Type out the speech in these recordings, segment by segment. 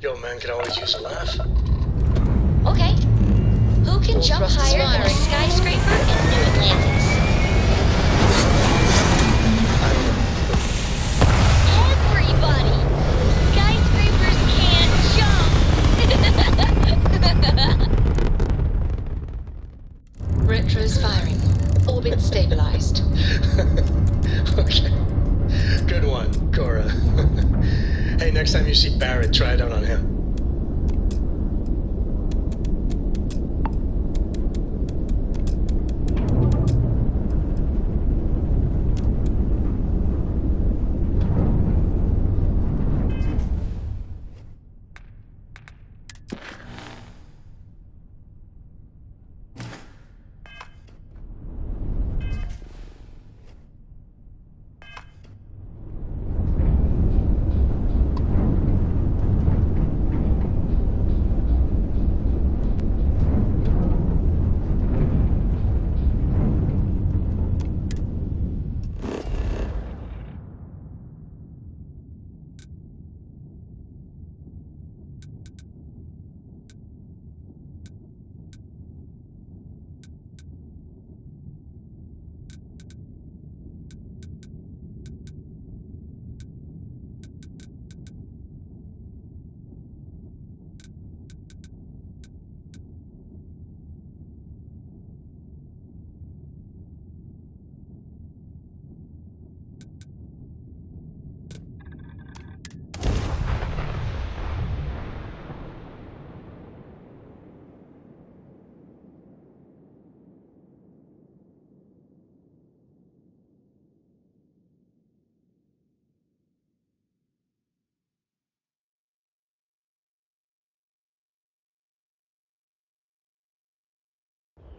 Yo, man could always use a laugh. Okay. Who can jump higher than a skyscraper in New Atlantis? I don't know. Everybody! Skyscrapers can't jump! Retro's firing. Orbit stabilized. Okay. Good one, Cora. Hey, next time you see Barrett, try it out on him.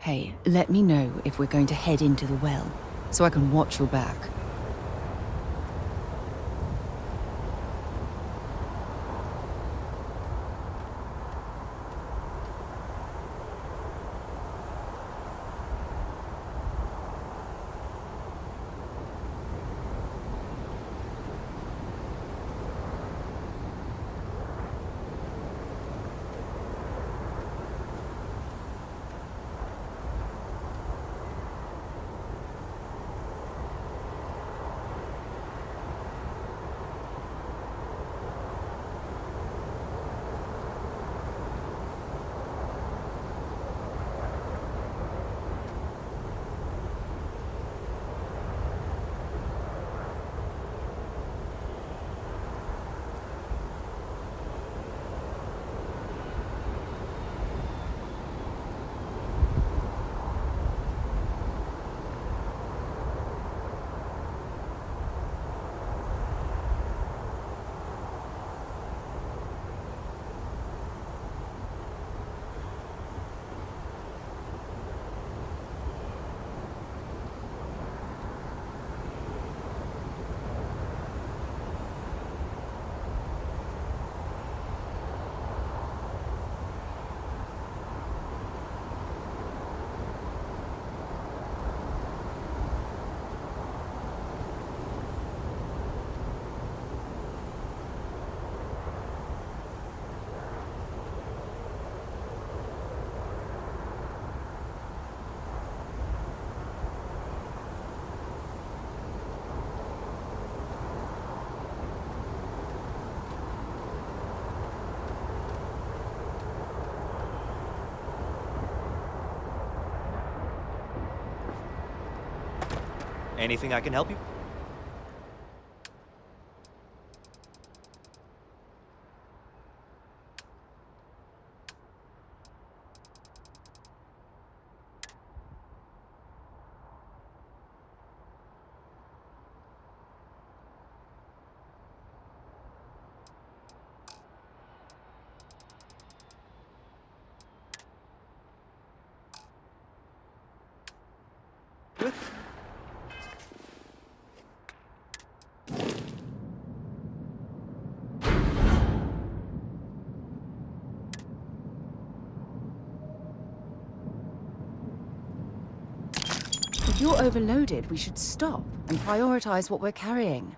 Hey, let me know if we're going to head into the well, so I can watch your back. Anything I can help you? If you're overloaded, we should stop and prioritize what we're carrying.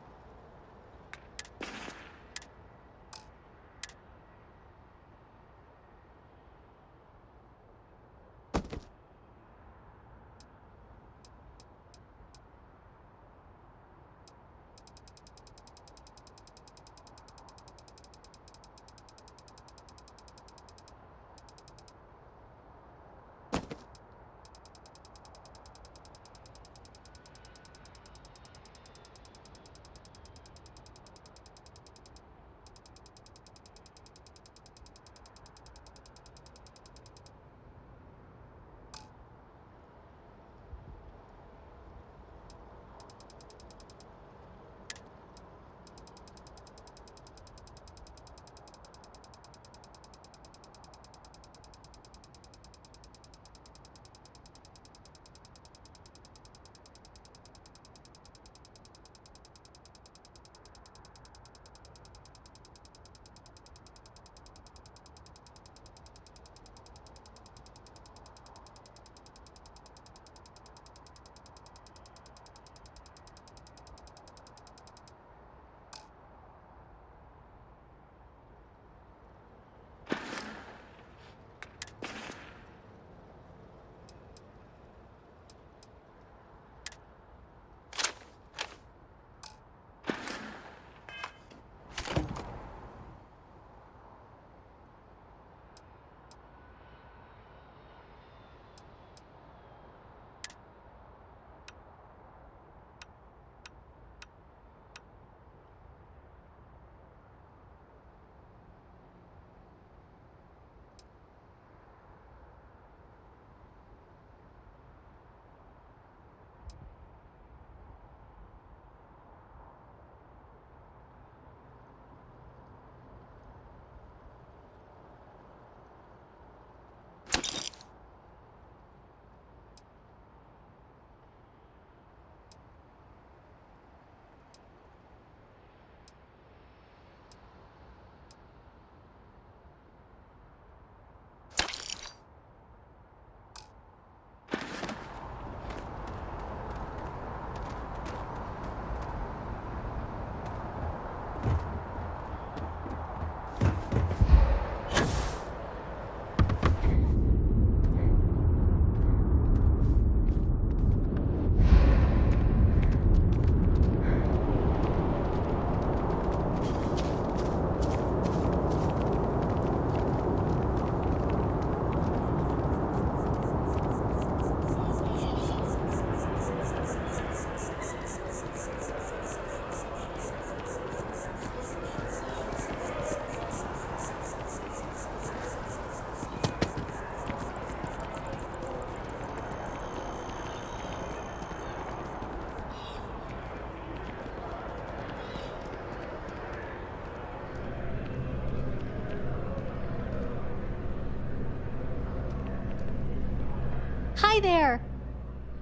there!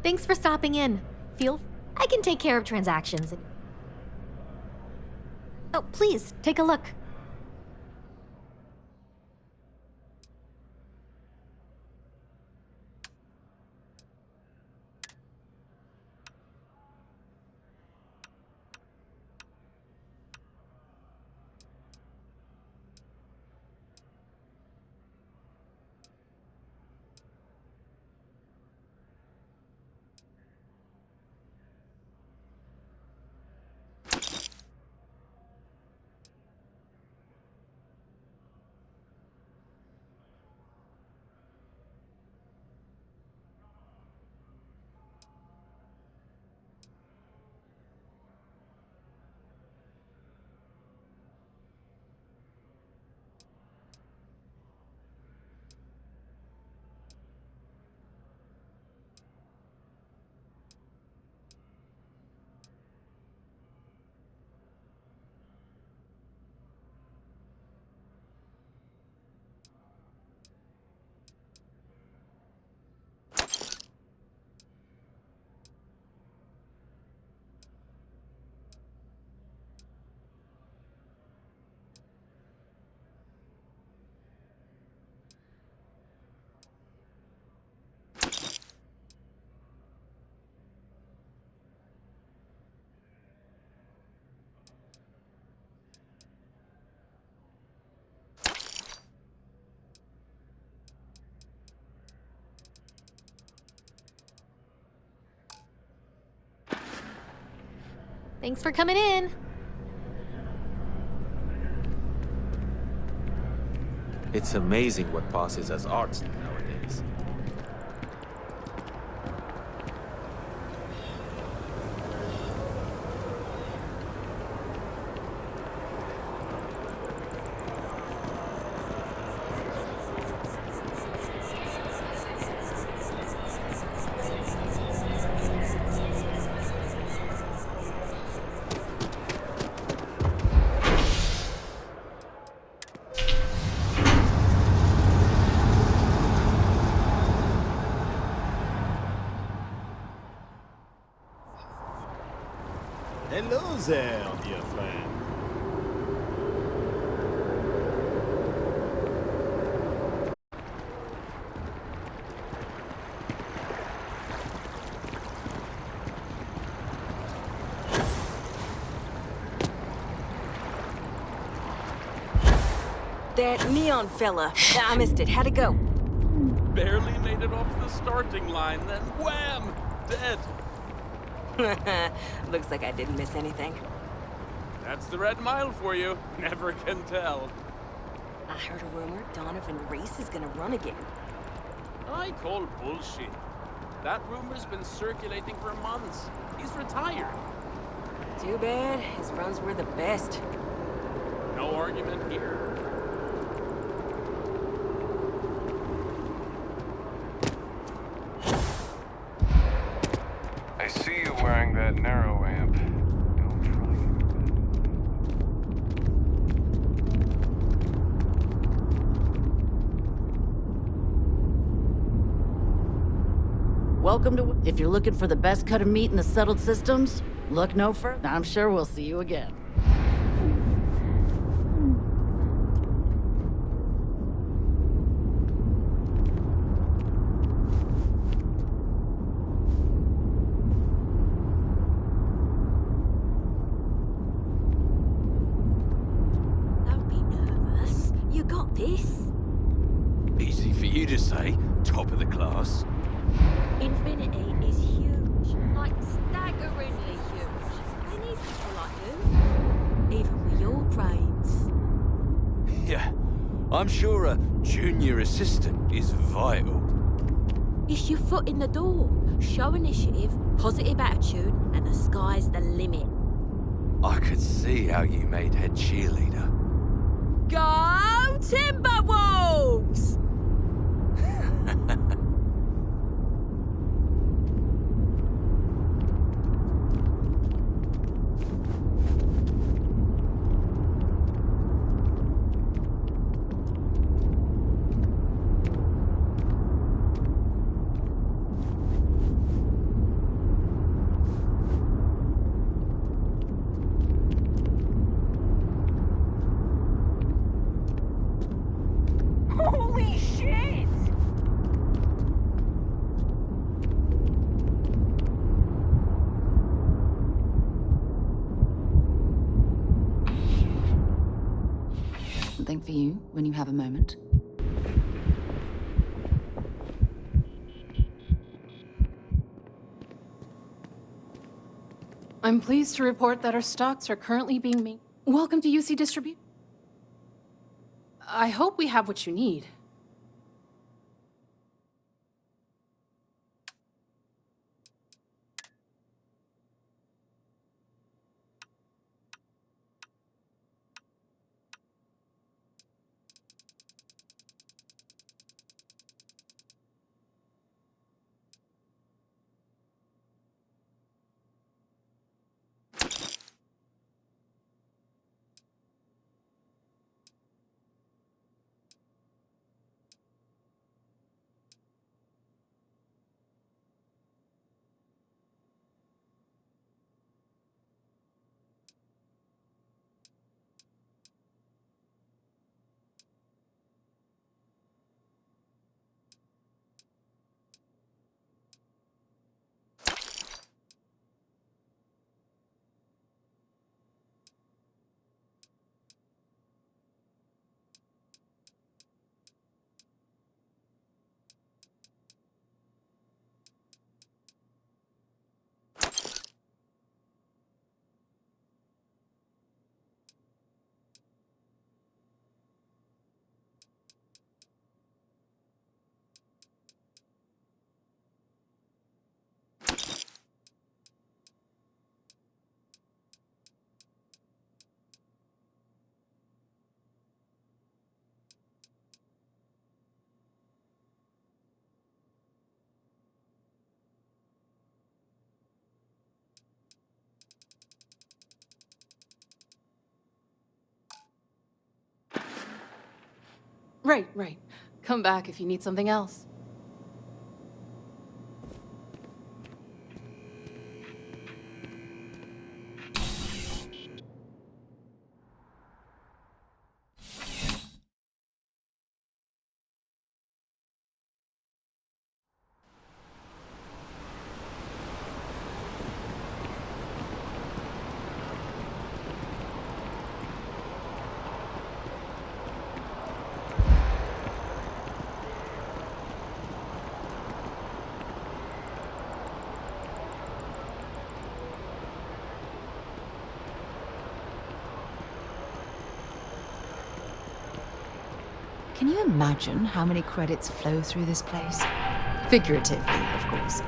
Thanks for stopping in. I can take care of transactions. Oh, please, take a look. Thanks for coming in. It's amazing what passes as art nowadays. Hello there, dear friend. That neon fella. I missed it. How'd it go? Barely made it off the starting line, then wham! Dead. Looks like I didn't miss anything. That's the Red Mile for you. Never can tell. I heard a rumor Donovan Reese is gonna run again. I call bullshit. That rumor's been circulating for months. He's retired. Too bad. His runs were the best. No argument here. I see you wearing that narrow amp. Don't try it. Welcome to... If you're looking for the best cut of meat in the settled systems, look no further. I'm sure we'll see you again. Don't be nervous. You got this. Easy for you to say, top of the class. Infinity is huge. Like staggeringly huge. They need people like you. Even with your brains. Yeah, I'm sure a junior assistant is vital. It's your foot in the door. Show initiative, positive attitude, and the sky's the limit. I could see how you made head cheerleader. Go Timberwolves! Holy shit! Something for you when you have a moment. I'm pleased to report that our stocks are currently being made. Welcome to UC Distribute. I hope we have what you need. Right. Come back if you need something else. Can you imagine how many credits flow through this place? Figuratively, of course.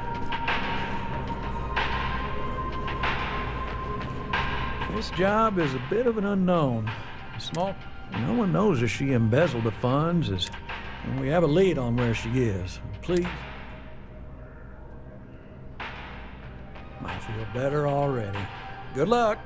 This job is a bit of an unknown. Small. No one knows if she embezzled the funds, and we have a lead on where she is. Please. I feel better already. Good luck.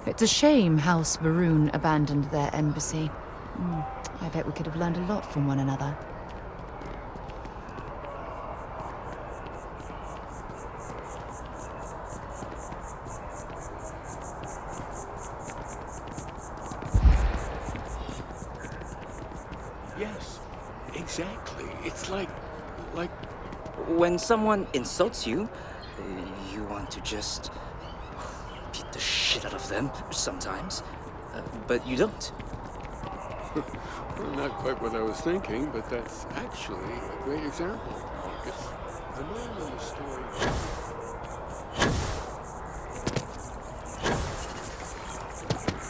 It's a shame House Varun abandoned their embassy. I bet we could have learned a lot from one another. Yes, exactly. It's like... When someone insults you, you want to just... beat the shit out of them, sometimes. But you don't. Well, not quite what I was thinking, but that's actually a great example, Marcus. The man in the story...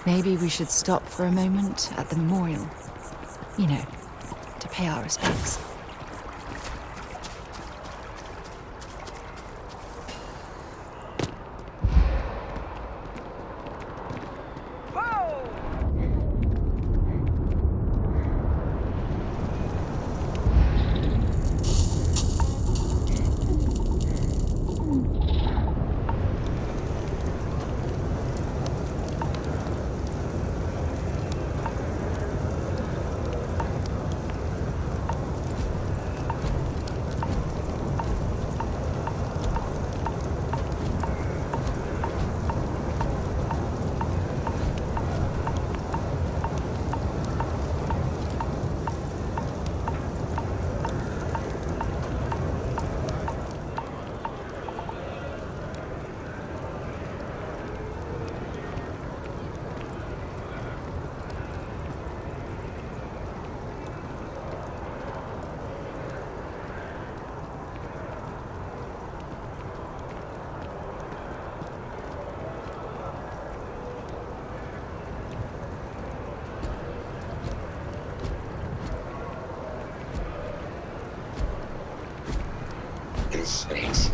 Maybe we should stop for a moment at the memorial. You know, to pay our respects.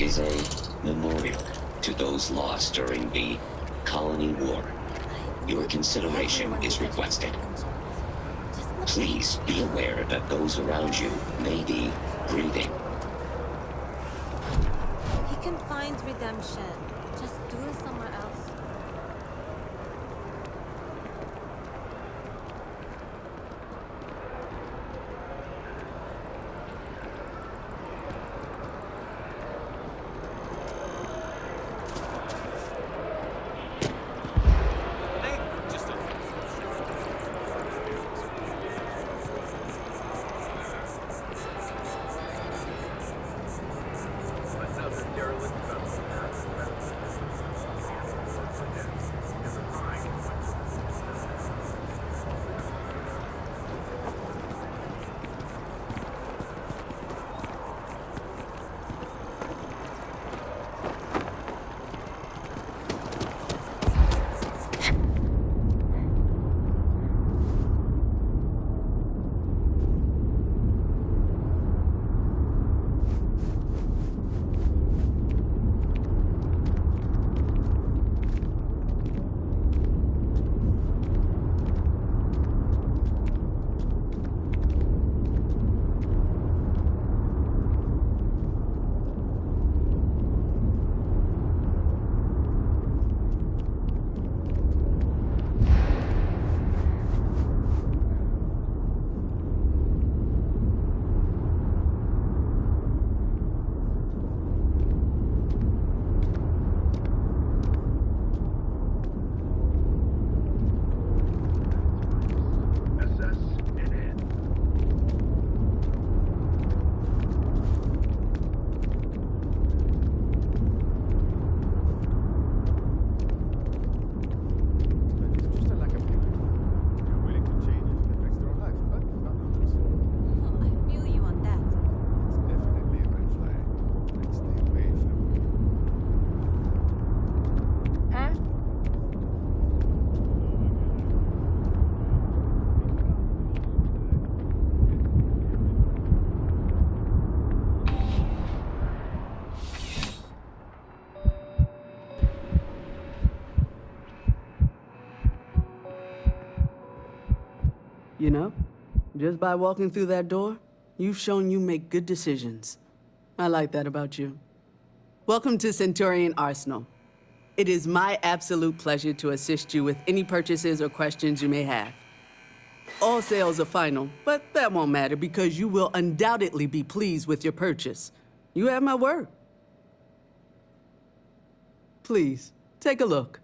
is a memorial to those lost during the Colony War. Your consideration is requested. Please be aware that those around you may be grieving. He can find redemption. Just do it somewhere else. You know, just by walking through that door, you've shown you make good decisions. I like that about you. Welcome to Centurion Arsenal. It is my absolute pleasure to assist you with any purchases or questions you may have. All sales are final, but that won't matter because you will undoubtedly be pleased with your purchase. You have my word. Please, take a look.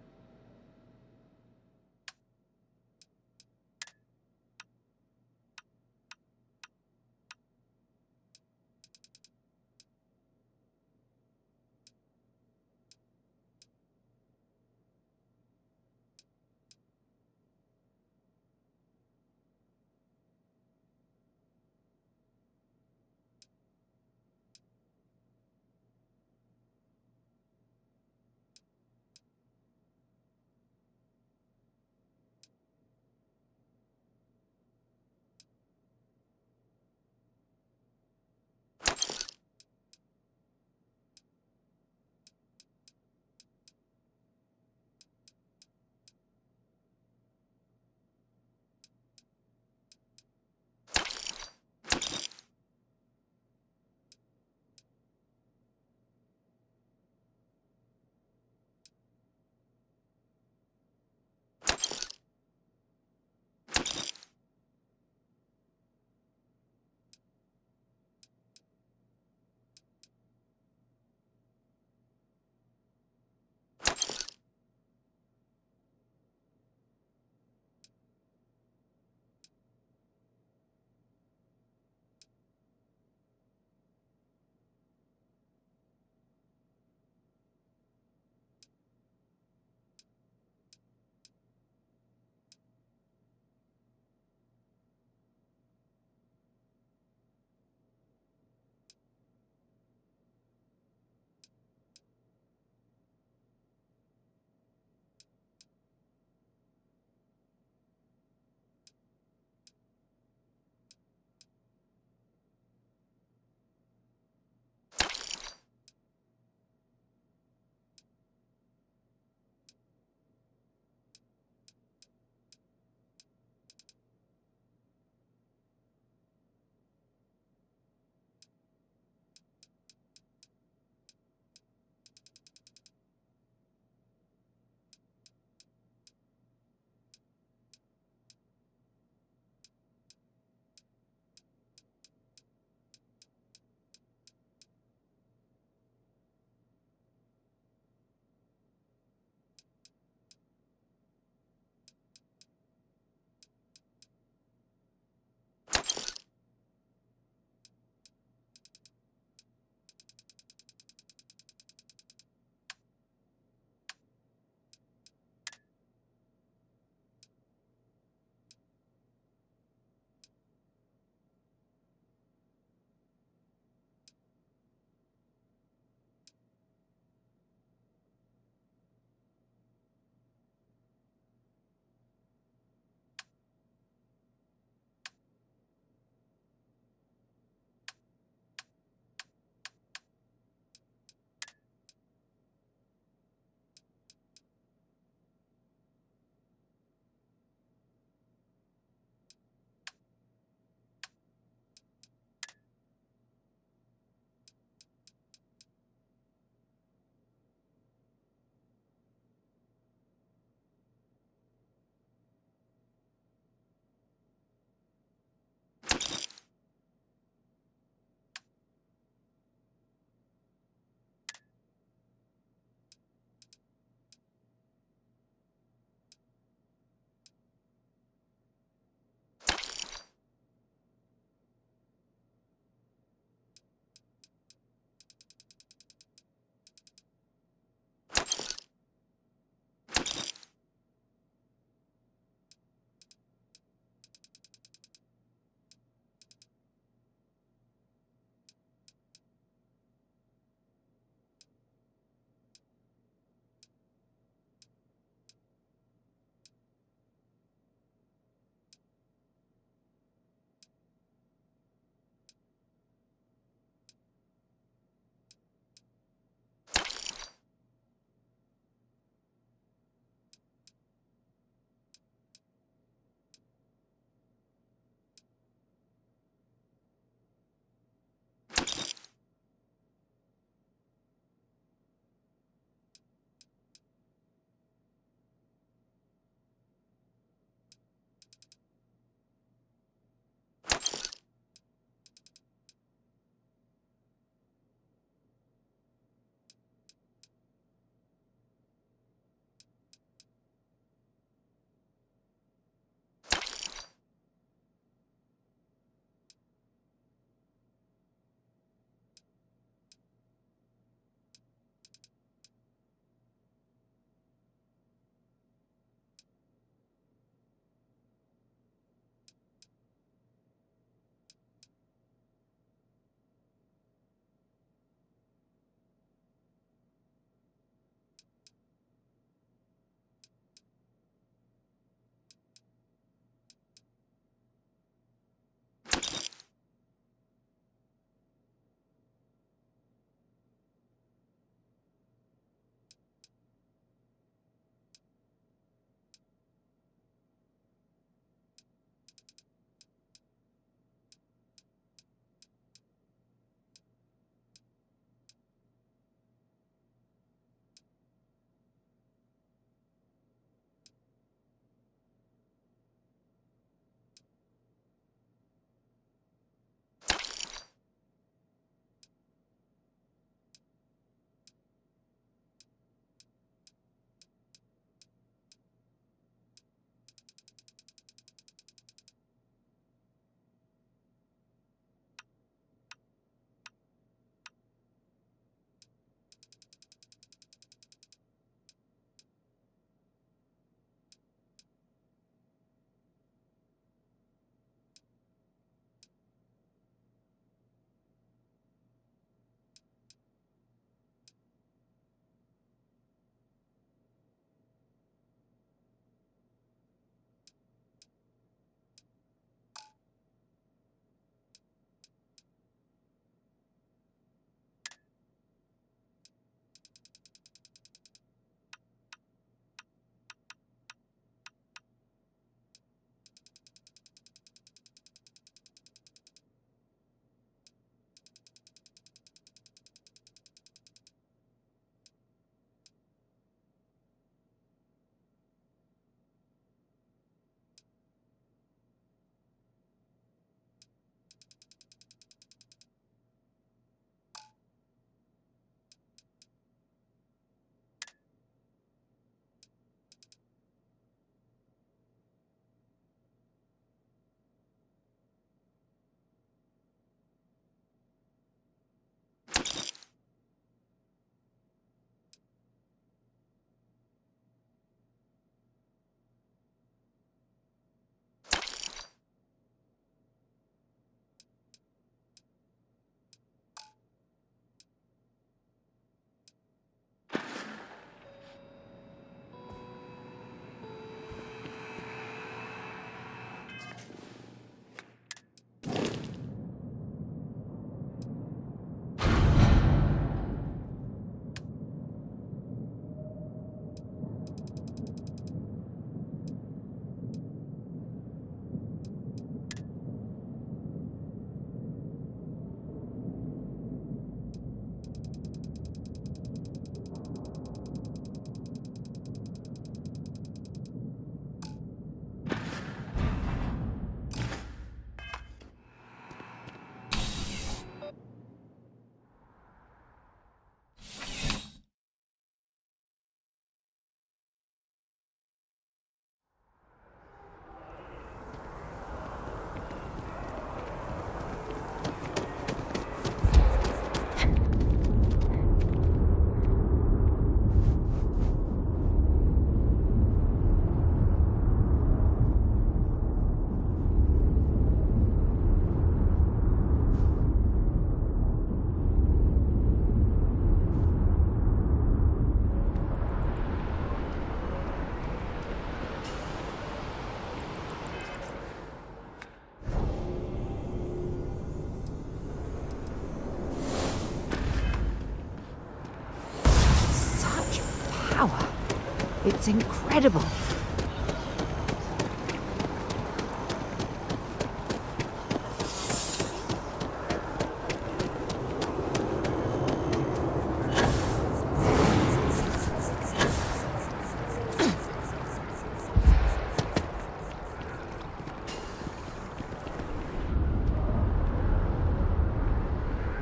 It's incredible.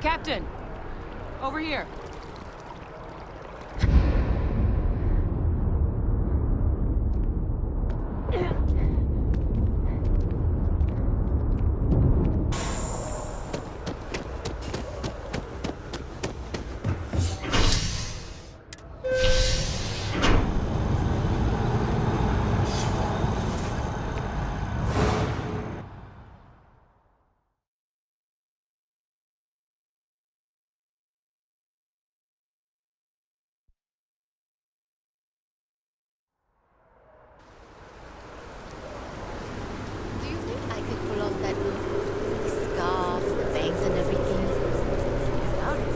Captain! Over here. Do you think I could pull off that look? The scarf, the bangs and everything? Doubt it.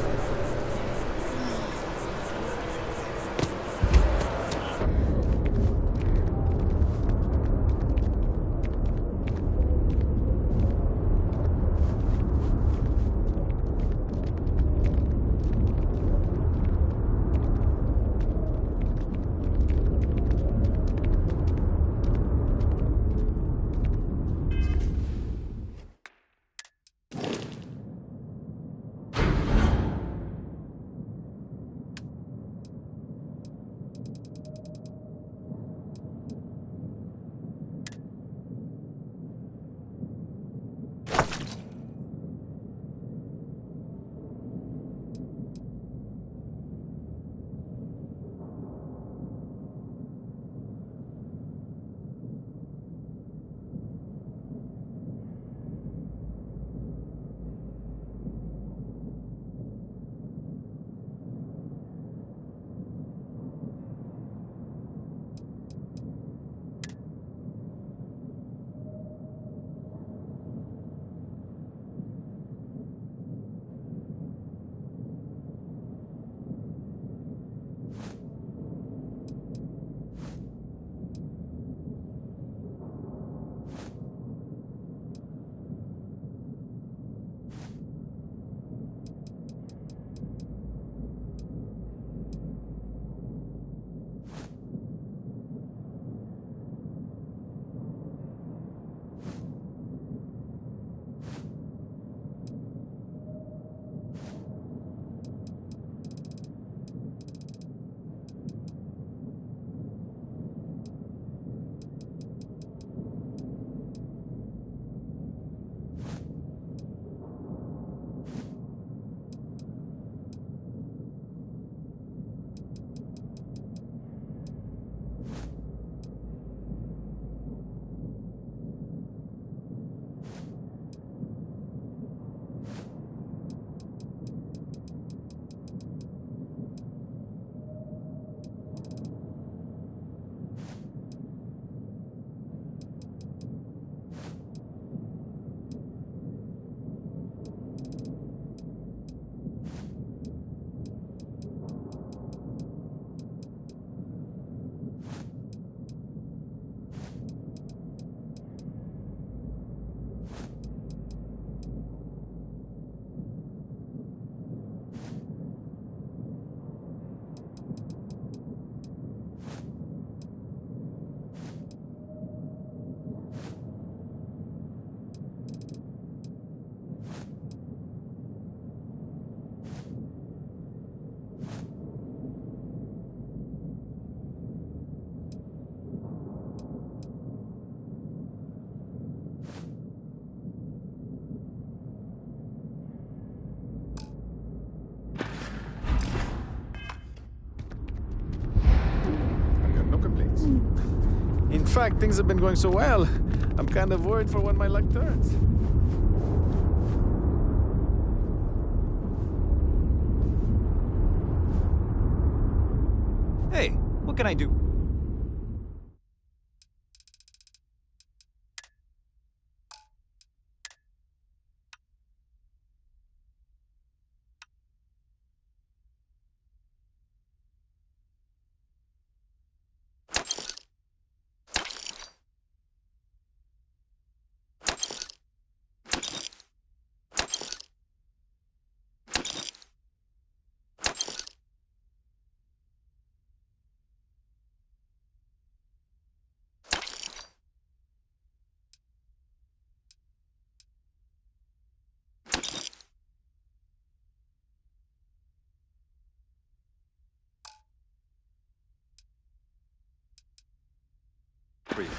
In fact, things have been going so well, I'm kind of worried for when my luck turns. Hey, what can I do? for you.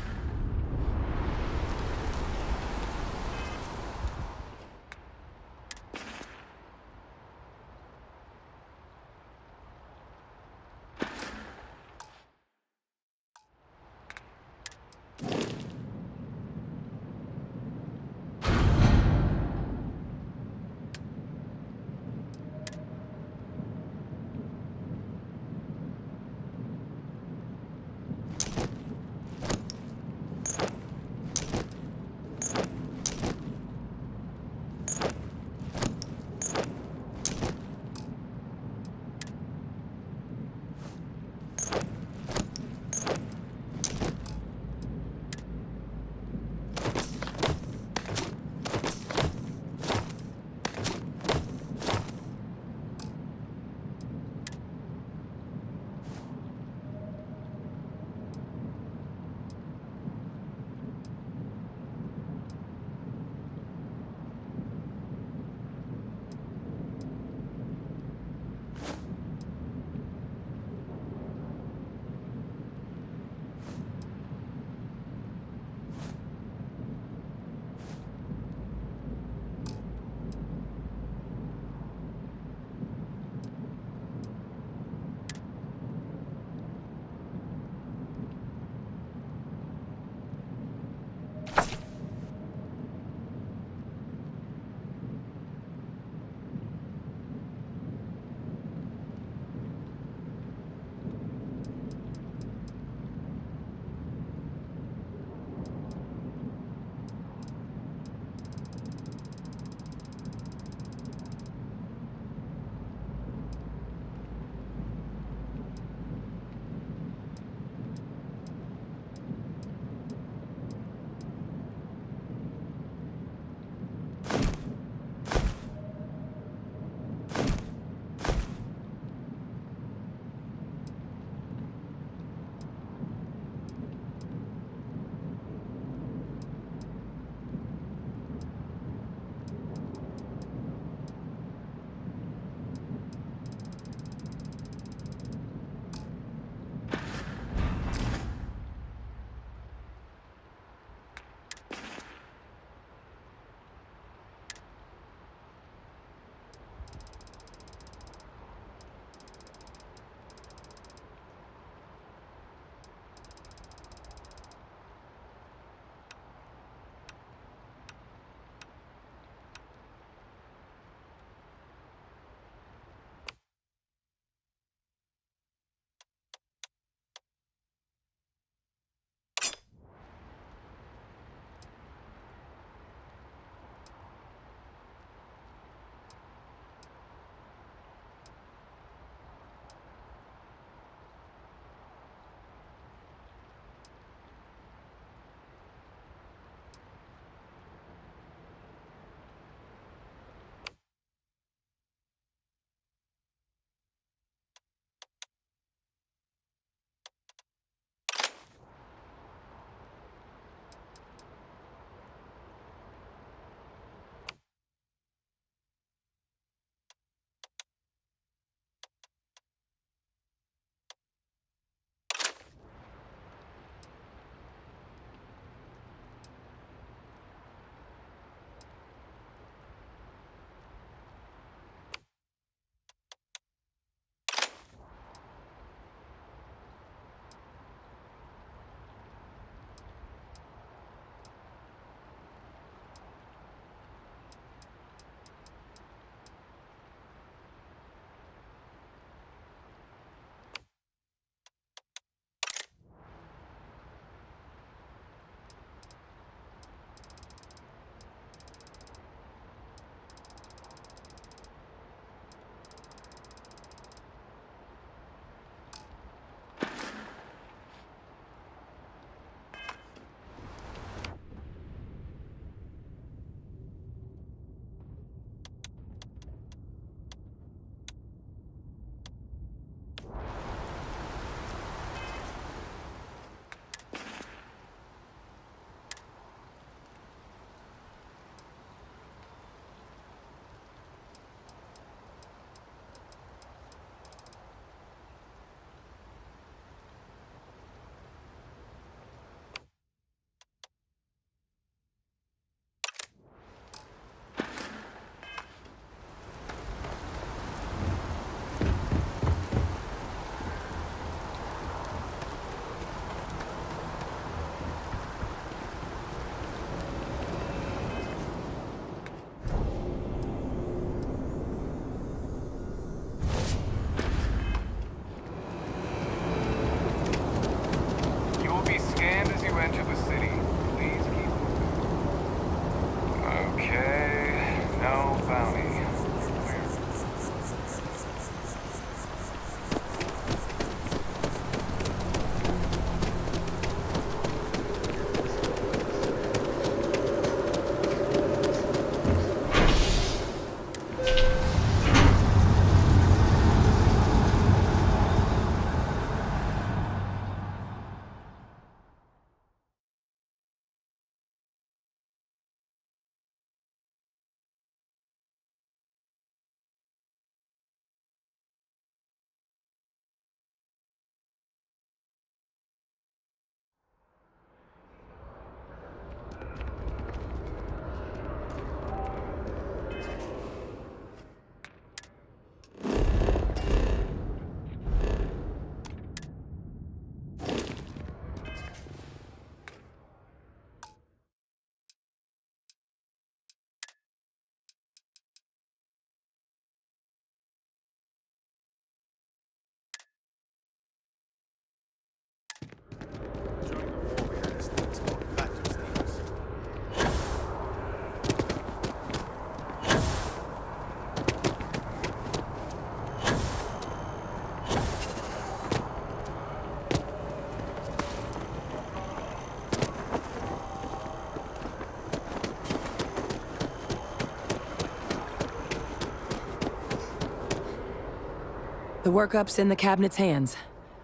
The workup's in the cabinet's hands.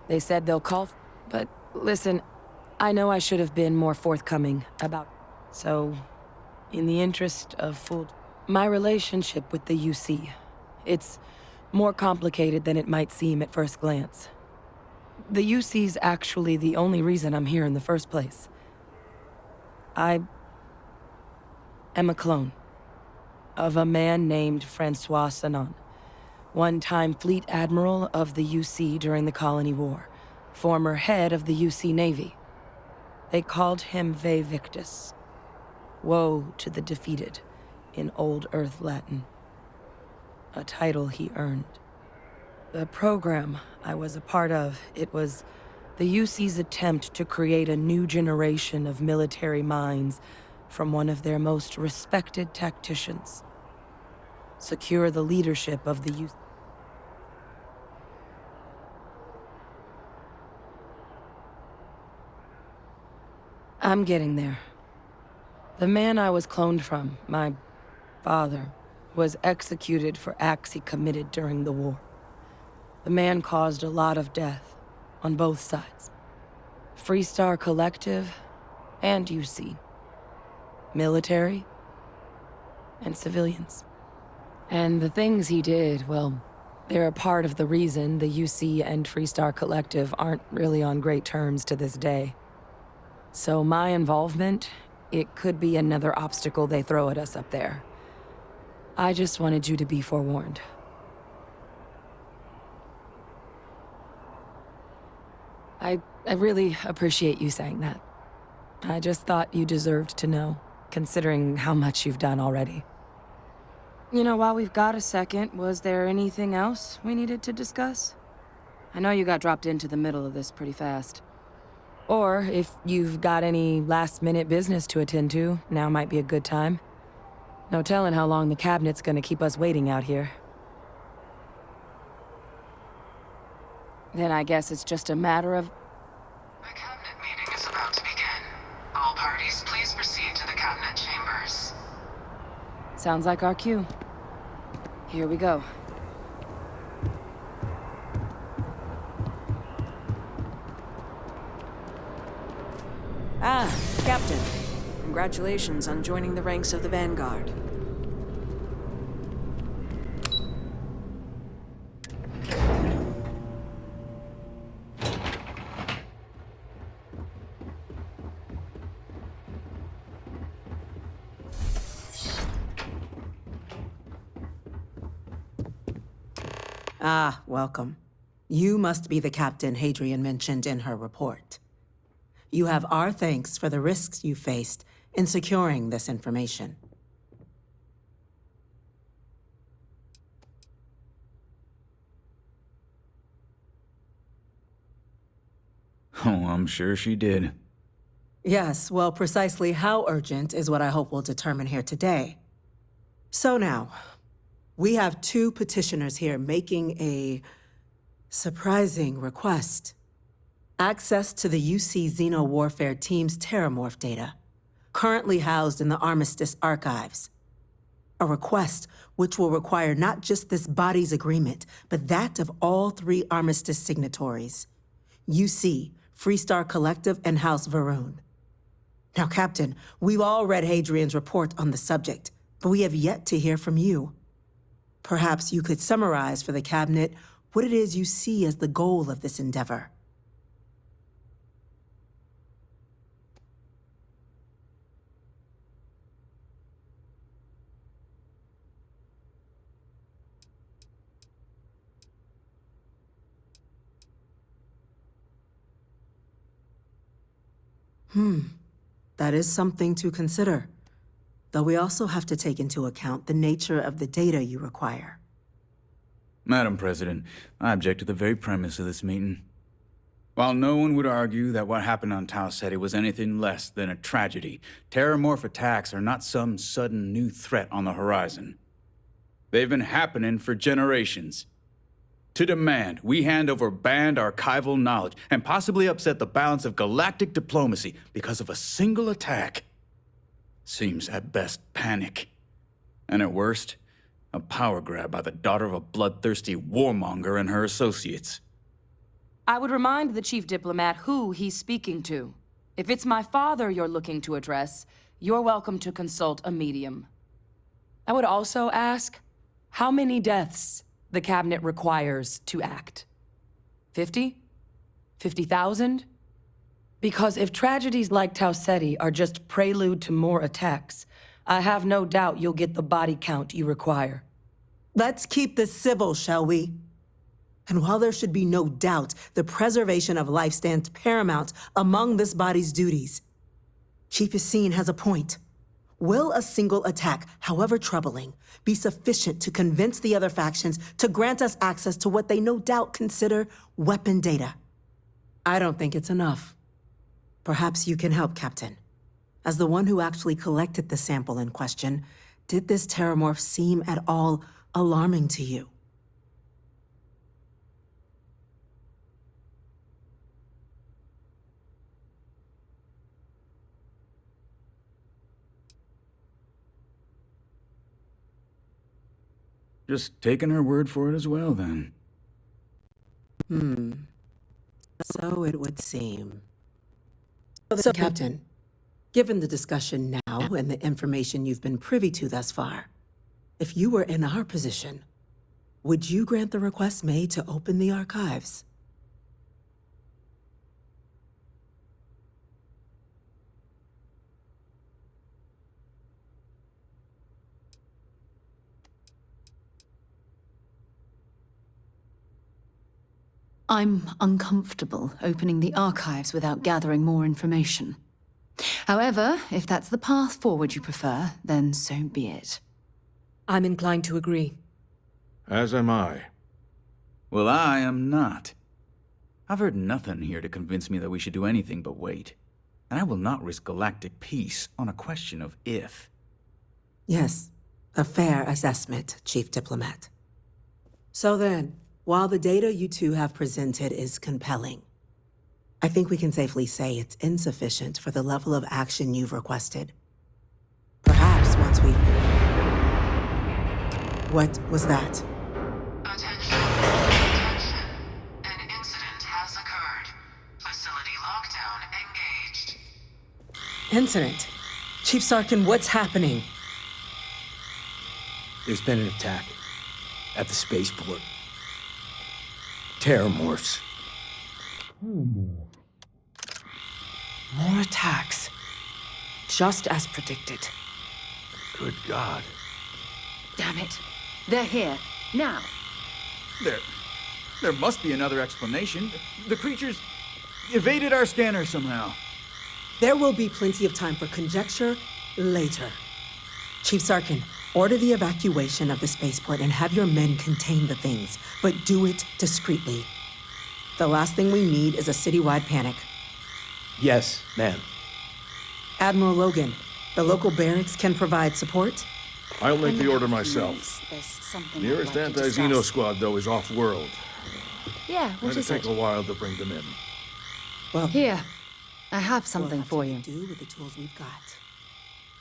They said they'll call, but listen, I know I should have been more forthcoming about... So, in the interest of my relationship with the UC, it's more complicated than it might seem at first glance. The UC's actually the only reason I'm here in the first place. I am a clone of a man named Francois Sanon, one-time fleet admiral of the UC during the Colony War, former head of the UC Navy. They called him Vae Victus. Woe to the defeated, in Old Earth Latin. A title he earned. The program I was a part of, it was the UC's attempt to create a new generation of military minds from one of their most respected tacticians. Secure the leadership of the UC. I'm getting there. The man I was cloned from, my father, was executed for acts he committed during the war. The man caused a lot of death, on both sides. Freestar Collective and UC. Military and civilians. And the things he did, well, they're a part of the reason the UC and Freestar Collective aren't really on great terms to this day. So my involvement, it could be another obstacle they throw at us up there. I just wanted you to be forewarned. I really appreciate you saying that. I just thought you deserved to know, considering how much you've done already. You know, while we've got a second, was there anything else we needed to discuss? I know you got dropped into the middle of this pretty fast. Or, if you've got any last-minute business to attend to, now might be a good time. No telling how long the cabinet's gonna keep us waiting out here. Then I guess it's just a matter of... The cabinet meeting is about to begin. All parties, please proceed to the cabinet chambers. Sounds like our cue. Here we go. Ah, Captain. Congratulations on joining the ranks of the Vanguard. Ah, welcome. You must be the captain Hadrian mentioned in her report. You have our thanks for the risks you faced in securing this information. Oh, I'm sure she did. Yes, well, precisely how urgent is what I hope we'll determine here today. So now, we have two petitioners here making a surprising request. Access to the UC Xeno Warfare Team's Terramorph data, currently housed in the Armistice archives. A request which will require not just this body's agreement, but that of all three Armistice signatories. UC, Freestar Collective, and House Va'ruun. Now, Captain, we've all read Hadrian's report on the subject, but we have yet to hear from you. Perhaps you could summarize for the Cabinet what it is you see as the goal of this endeavor. That is something to consider. Though we also have to take into account the nature of the data you require. Madam President, I object to the very premise of this meeting. While no one would argue that what happened on Tau Ceti was anything less than a tragedy, Terramorph attacks are not some sudden new threat on the horizon. They've been happening for generations. To demand we hand over banned archival knowledge and possibly upset the balance of galactic diplomacy because of a single attack seems at best panic, and at worst, A power grab by the daughter of a bloodthirsty warmonger and her associates. I would remind the chief diplomat who he's speaking to. If it's my father you're looking to address, you're welcome to consult a medium. I would also ask how many deaths the cabinet requires to act. 50? 50,000? Because if tragedies like Tau Ceti are just prelude to more attacks, I have no doubt you'll get the body count you require. Let's keep this civil, shall we? And while there should be no doubt the preservation of life stands paramount among this body's duties, Chief Yassine has a point. Will a single attack, however troubling, be sufficient to convince the other factions to grant us access to what they no doubt consider weapon data? I don't think it's enough. Perhaps you can help, Captain. As the one who actually collected the sample in question, did this terramorph seem at all alarming to you? Just taking her word for it as well, then. So it would seem. So, Captain, given the discussion now and the information you've been privy to thus far, if you were in our position, would you grant the request made to open the archives? I'm uncomfortable opening the archives without gathering more information. However, if that's the path forward you prefer, then so be it. I'm inclined to agree. As am I. Well, I am not. I've heard nothing here to convince me that we should do anything but wait. And I will not risk galactic peace on a question of if. Yes, a fair assessment, Chief Diplomat. So then, while the data you two have presented is compelling, I think we can safely say it's insufficient for the level of action you've requested. Perhaps once we... What was that? Attention. Attention. An incident has occurred. Facility lockdown engaged. Incident? Chief Sarkin, what's happening? There's been an attack at the spaceport. Terramorphs. More attacks. Just as predicted. Good God. Damn it. They're here. Now. There must be another explanation. The creatures evaded our scanner somehow. There will be plenty of time for conjecture later. Chief Sarkin, order the evacuation of the spaceport and have your men contain the things, but do it discreetly. The last thing we need is a citywide panic. Yes, ma'am. Admiral Logan, the local barracks can provide support? I'll make the order myself. Nearest anti-Xeno squad, though, is off-world. Yeah, what is It'll it? take a while to bring them in. Well, Here. I have something for you. do with the tools we've got.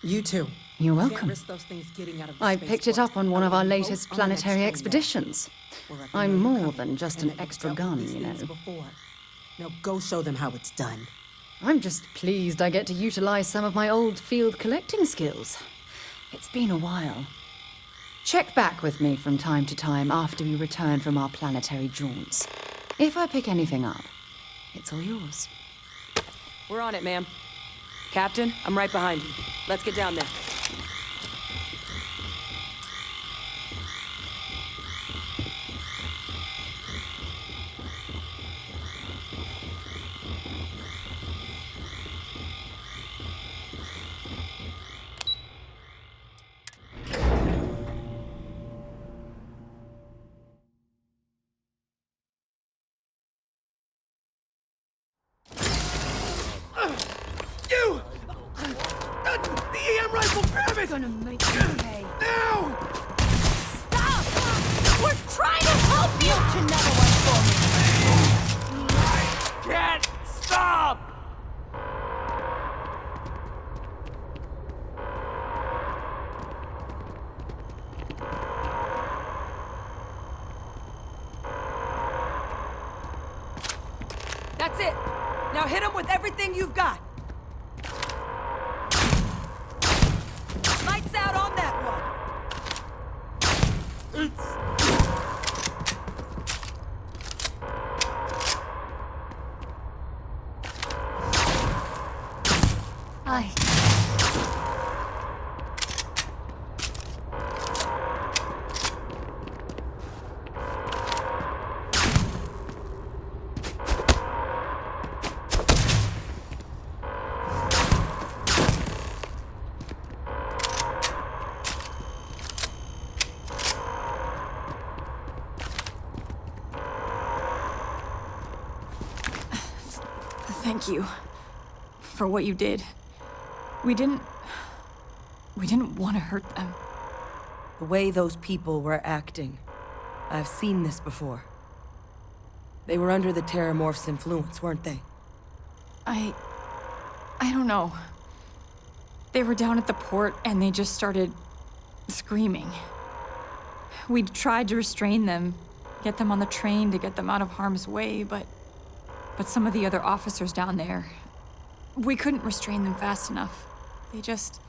You too. You're Can't welcome. risk those things getting out of the I picked it spaceport. up on one of our We latest both own that planetary train expeditions. there. We're at I'm the more cover, than just and an you've extra dealt with gun, these you things know. before. Now go show them how it's done. I'm just pleased I get to utilize some of my old field collecting skills. It's been a while. Check back with me from time to time after we return from our planetary jaunts. If I pick anything up, it's all yours. We're on it, ma'am. Captain, I'm right behind you. Let's get down there. You! The EM rifle, grab it! Gonna make you pay. Now! Stop! We're trying to help you! Another one for me. Can't stop! That's it! Now hit him with everything you've got! Lights out on that one! Hi. Thank you for what you did. We didn't want to hurt them. The way those people were acting, I've seen this before. They were under the Terramorph's influence, weren't they? I don't know. They were down at the port and they just started screaming. We tried to restrain them, get them on the train to get them out of harm's way, but some of the other officers down there, we couldn't restrain them fast enough. They just...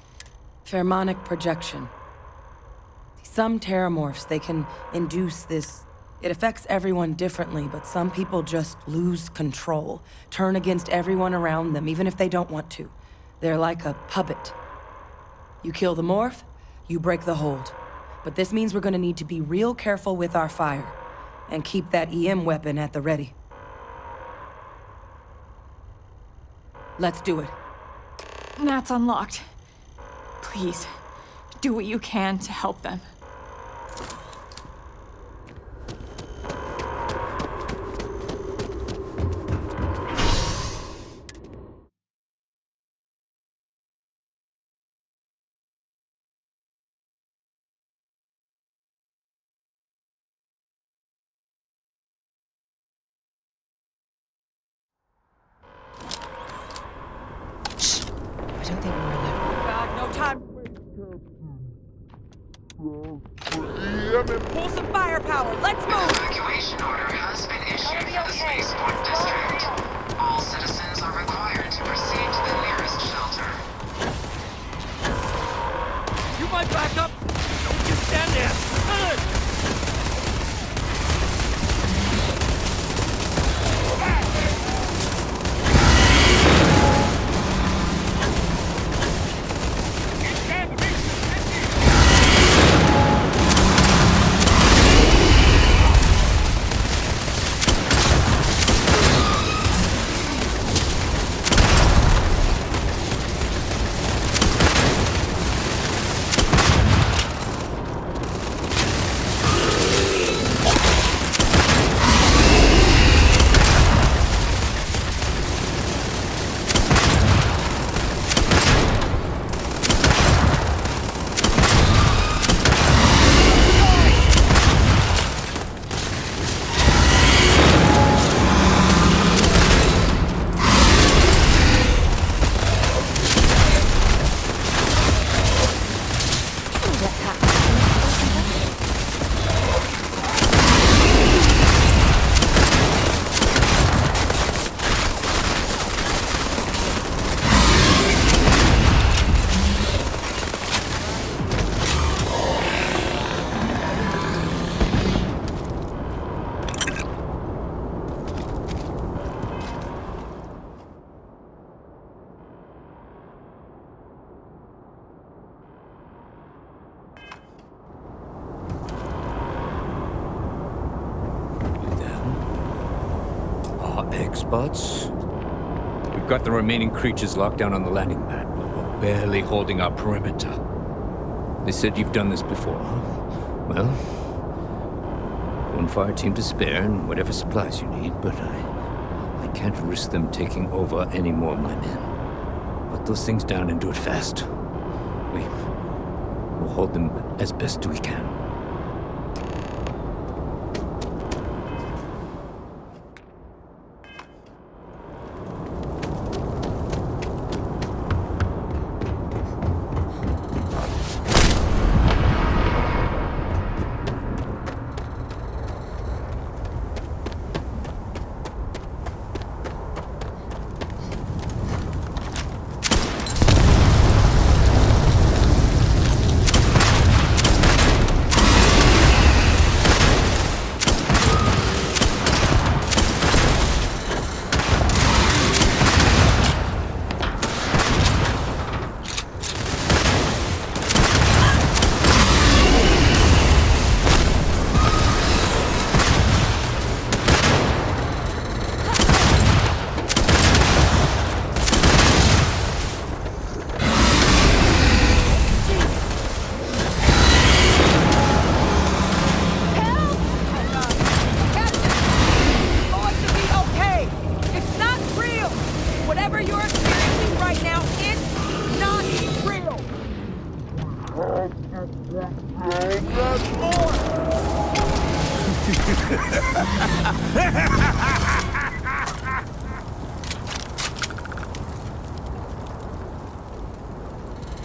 Pheromonic projection. Some Terramorphs, they can induce this. It affects everyone differently, but some people just lose control, turn against everyone around them, even if they don't want to. They're like a puppet. You kill the morph, you break the hold. But this means we're gonna need to be real careful with our fire, and keep that EM weapon at the ready. Let's do it. Nat's unlocked. Please, do what you can to help them. I don't think we're alone. God, no time. Pull some firepower. Let's An move. evacuation order has been issued for the spaceport district. All citizens are required to proceed to the nearest shelter. You might back up. Don't just stand there. X-bots? We've got the remaining creatures locked down on the landing pad, but we're barely holding our perimeter. They said you've done this before. Well, one fire team to spare and whatever supplies you need, but I can't risk them taking over any more of my men. Put those things down and do it fast. We'll hold them as best we can.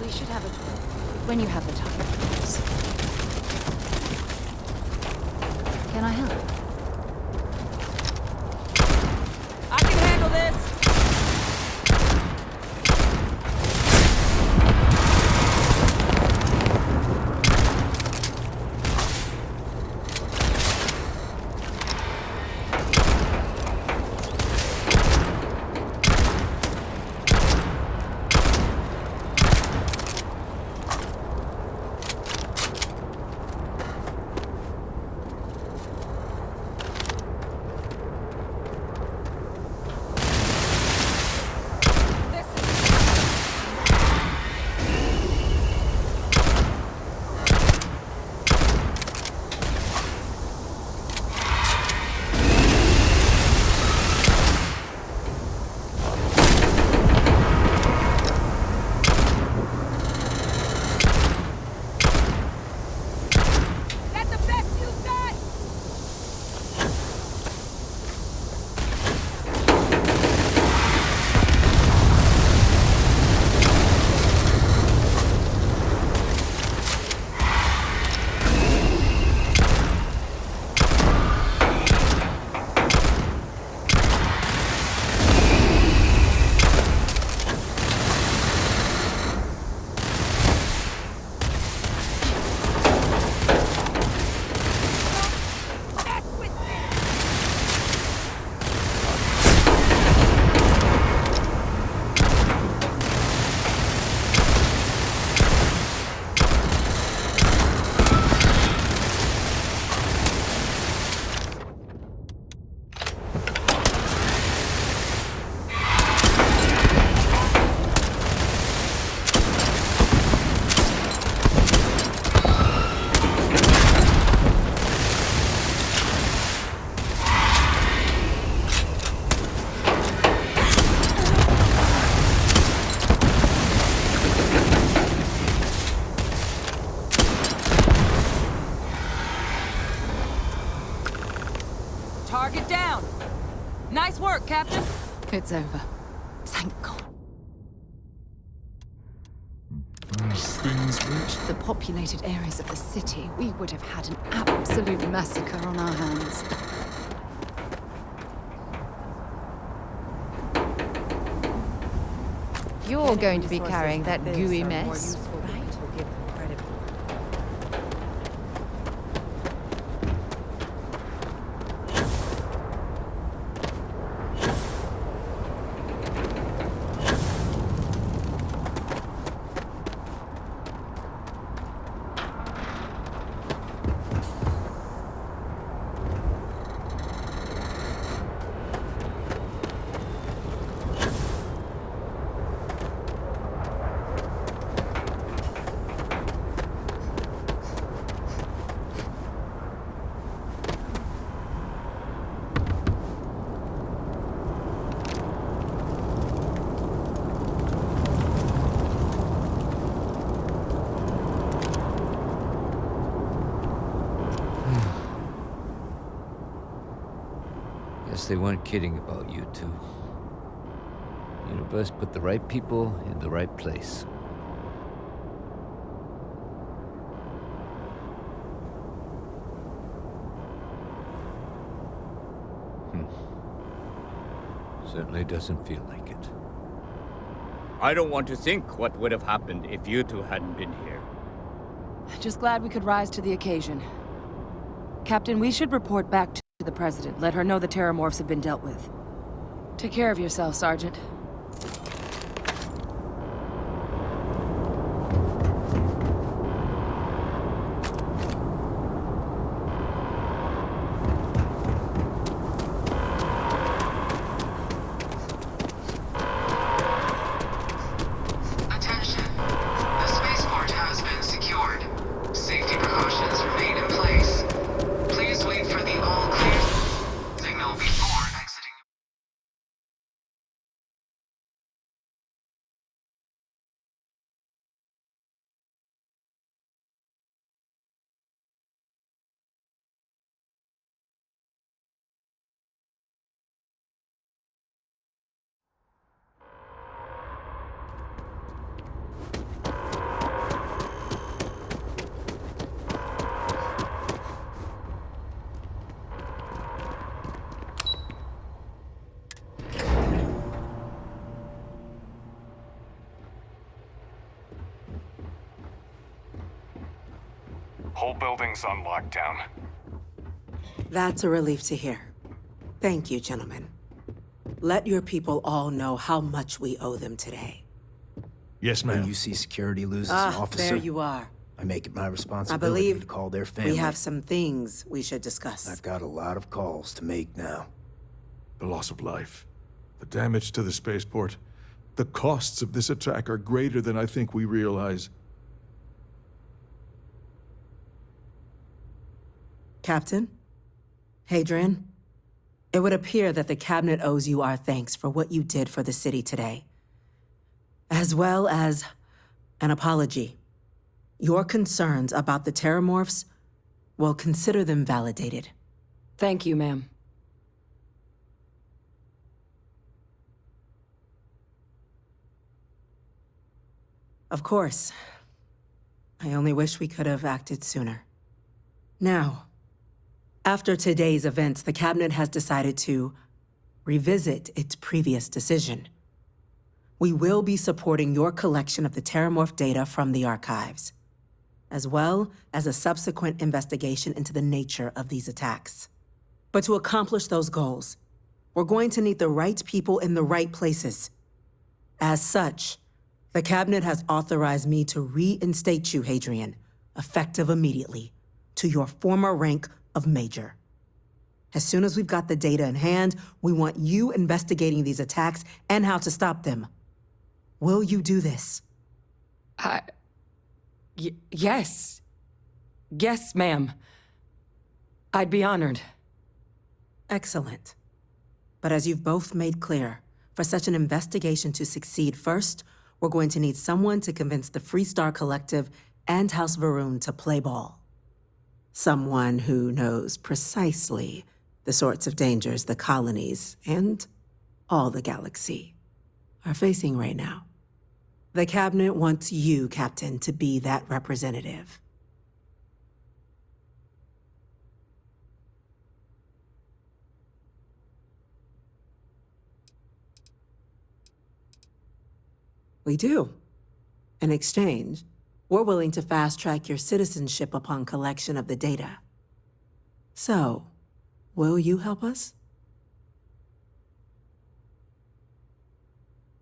We should have a when you have the time, of course. Can I help? I can handle this! Target down. Nice work, Captain. It's over. Thank God. These things Reached the populated areas of the city, we would have had an absolute massacre on our hands. You're going to be carrying that gooey mess, right? Guess they weren't kidding about you two. Universe put the right people in the right place. Certainly doesn't feel like it. I don't want to think what would have happened if you two hadn't been here. Just glad we could rise to the occasion. Captain, we should report back to the President. Let her know the Terramorphs have been dealt with. Take care of yourself, Sergeant. whole building's on lockdown. That's a relief to hear. Thank you, gentlemen. Let your people all know how much we owe them today. Yes, ma'am. When you see security loses an officer, there you are. I make it my I responsibility believe to call their family. we have some things we should discuss. I've got a lot of calls to make now. The loss of life, the damage to the spaceport. The costs of this attack are greater than I think we realize. Captain? Hadrian? It would appear that the Cabinet owes you our thanks for what you did for the city today, as well as an apology. Your concerns about the Terramorphs, well, consider them validated. Thank you, ma'am. Of course. I only wish we could have acted sooner. Now, after today's events, the Cabinet has decided to revisit its previous decision. We will be supporting your collection of the Terramorph data from the archives, as well as a subsequent investigation into the nature of these attacks. But to accomplish those goals, we're going to need the right people in the right places. As such, the Cabinet has authorized me to reinstate you, Hadrian, effective immediately, to your former rank of Major. As soon as we've got the data in hand, we want you investigating these attacks and how to stop them. Will you do this? Yes. Yes, ma'am. I'd be honored. Excellent. But as you've both made clear, for such an investigation to succeed first, we're going to need someone to convince the Freestar Collective and House Va'ruun to play ball. Someone who knows precisely the sorts of dangers the colonies and all the galaxy are facing right now. The Cabinet wants you, Captain, to be that representative. We do. In exchange, we're willing to fast-track your citizenship upon collection of the data. So, will you help us?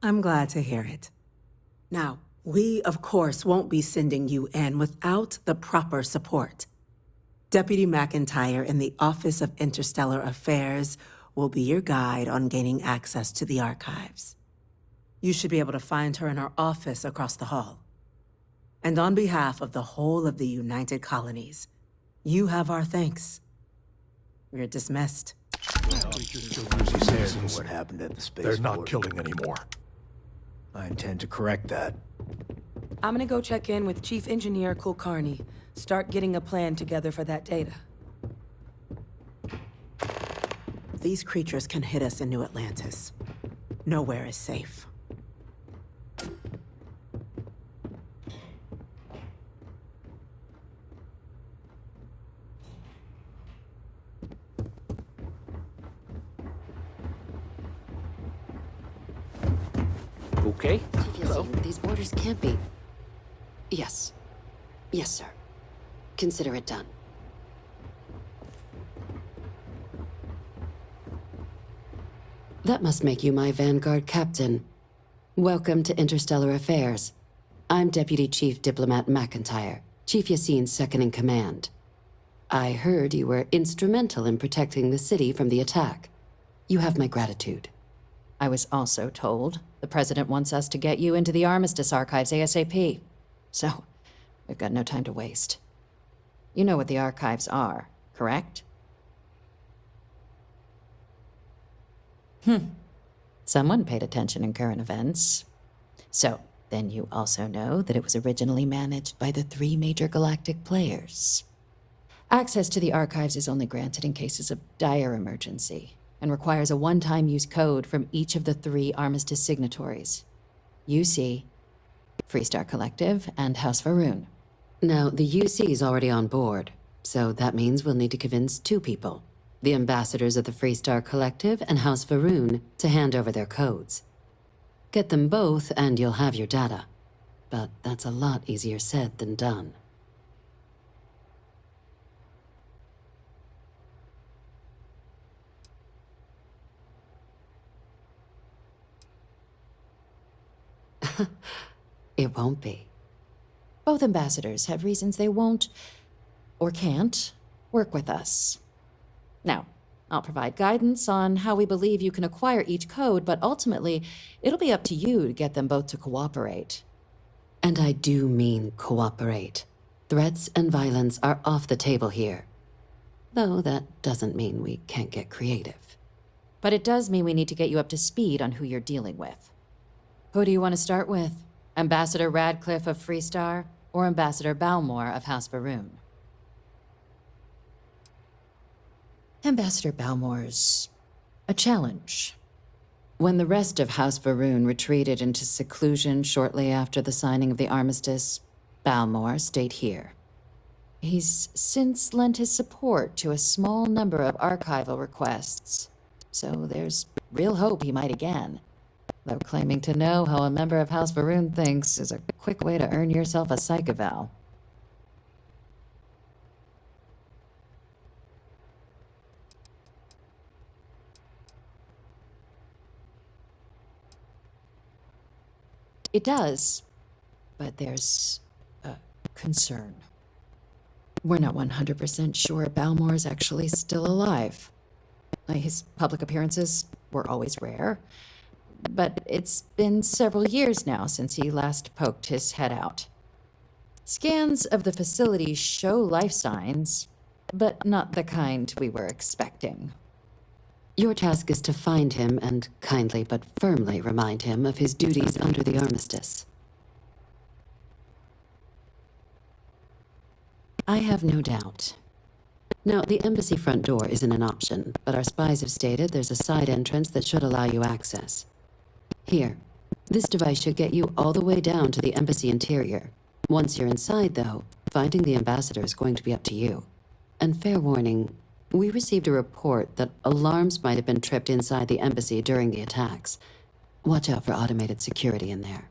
I'm glad to hear it. Now, we, of course, won't be sending you in without the proper support. Deputy McIntyre in the Office of Interstellar Affairs will be your guide on gaining access to the archives. You should be able to find her in her office across the hall. And on behalf of the whole of the United Colonies, you have our thanks. We're dismissed. What happened at the spaceport? They're not killing anymore. I intend to correct that. I'm gonna go check in with Chief Engineer Kulkarni. Start getting a plan together for that data. These creatures can hit us in New Atlantis. Nowhere is safe. Okay. Hello? These orders can't be... Yes. Yes, sir. Consider it done. That must make you my Vanguard captain. Welcome to Interstellar Affairs. I'm Deputy Chief Diplomat McIntyre, Chief Yassine's second-in-command. I heard you were instrumental in protecting the city from the attack. You have my gratitude. I was also told the President wants us to get you into the Armistice archives ASAP. So, we've got no time to waste. You know what the archives are, correct? Someone paid attention in current events. So, then you also know that it was originally managed by the 3 major galactic players. Access to the archives is only granted in cases of dire emergency, and requires a one-time use code from each of the 3 Armistice signatories. UC, Freestar Collective, and House Va'ruun. Now, the UC is already on board, so that means we'll need to convince 2 people, the ambassadors of the Freestar Collective and House Va'ruun, to hand over their codes. Get them both and you'll have your data. But that's a lot easier said than done. It won't be. Both ambassadors have reasons they won't, or can't, work with us. Now, I'll provide guidance on how we believe you can acquire each code, but ultimately, it'll be up to you to get them both to cooperate. And I do mean cooperate. Threats and violence are off the table here. Though that doesn't mean we can't get creative. But it does mean we need to get you up to speed on who you're dealing with. Who do you want to start with? Ambassador Radcliffe of Freestar, or Ambassador Balmore of House Varun? Ambassador Balmore's a challenge. When the rest of House Varun retreated into seclusion shortly after the signing of the armistice, Balmore stayed here. He's since lent his support to a small number of archival requests, so there's real hope he might again. Though claiming to know how a member of House Varun thinks is a quick way to earn yourself a psych eval. It does, but there's a concern. We're not 100% sure Balmore's actually still alive. His public appearances were always rare, but it's been several years now since he last poked his head out. Scans of the facility show life signs, but not the kind we were expecting. Your task is to find him and kindly but firmly remind him of his duties under the armistice. I have no doubt. Now, the embassy front door isn't an option, but our spies have stated there's a side entrance that should allow you access. Here, this device should get you all the way down to the embassy interior. Once you're inside, though, finding the ambassador is going to be up to you. And fair warning, we received a report that alarms might have been tripped inside the embassy during the attacks. Watch out for automated security in there.